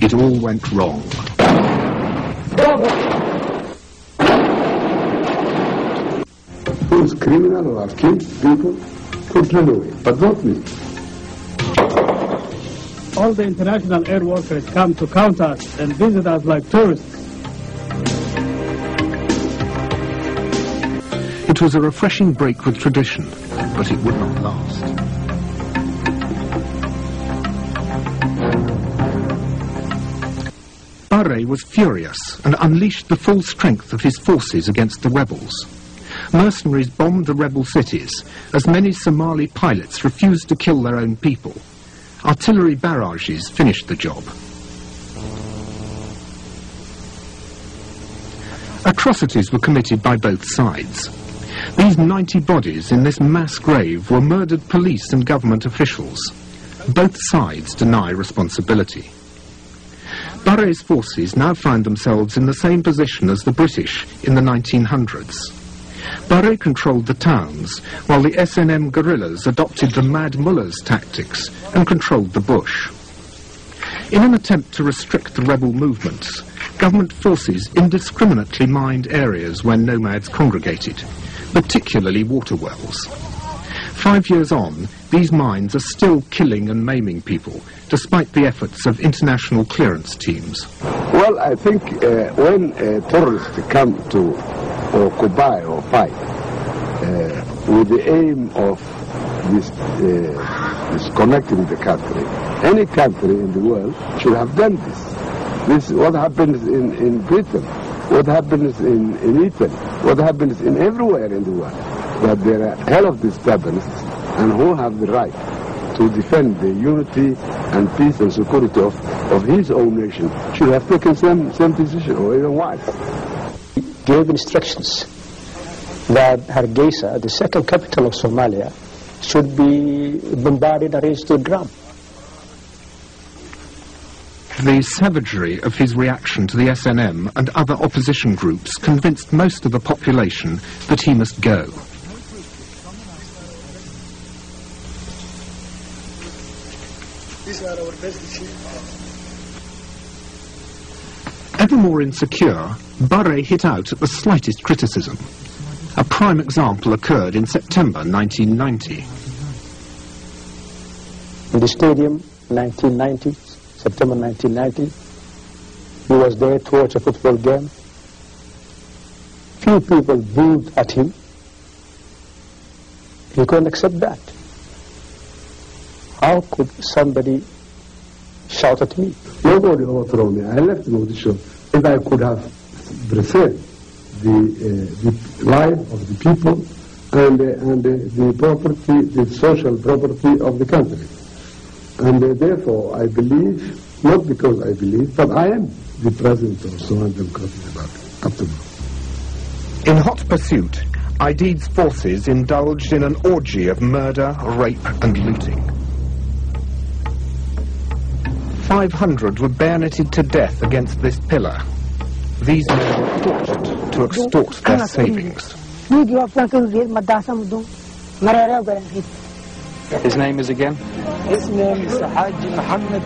it all went wrong. Who's criminal or have killed people could run away, but not me. All the international air workers come to count us and visit us like tourists. It was a refreshing break with tradition, but it would not last. Barre was furious and unleashed the full strength of his forces against the rebels. Mercenaries bombed the rebel cities, as many Somali pilots refused to kill their own people. Artillery barrages finished the job. Atrocities were committed by both sides. These 90 bodies in this mass grave were murdered police and government officials. Both sides deny responsibility. Barre's forces now find themselves in the same position as the British in the 1900s. Barre controlled the towns, while the SNM guerrillas adopted the Mad Mullah's tactics and controlled the bush. In an attempt to restrict the rebel movements, government forces indiscriminately mined areas where nomads congregated, particularly water wells. 5 years on, these mines are still killing and maiming people, despite the efforts of international clearance teams. Well, I think when terrorists come to occupy or fight with the aim of disconnecting the country, any country in the world should have done this. This is what happens in Britain, what happens in Italy, what happens in everywhere in the world. That there are hell of disturbance and who have the right to defend the unity and peace and security of his own nation should have taken some decision or even worse. Gave instructions that Hargeisa, the second capital of Somalia, should be bombarded and razed to the ground. The savagery of his reaction to the SNM and other opposition groups convinced most of the population that he must go. These are our best sheep. Ever more insecure, Barre hit out at the slightest criticism. A prime example occurred in September 1990. In the stadium, September 1990, he was there to watch a football game. Few people booed at him. He couldn't accept that. How could somebody shout at me? Nobody overthrew me. I left Mogadishu. If I could have preserved the life of the people and the property, the social property of the country. And therefore, I believe, not because I believe, but I am the president of Somali Democratic Republic up to now. In hot pursuit, Aidid's forces indulged in an orgy of murder, rape and looting. 500 were bayoneted to death against this pillar. These men were tortured to extort their savings. His name is again? His name is Haji Mohamed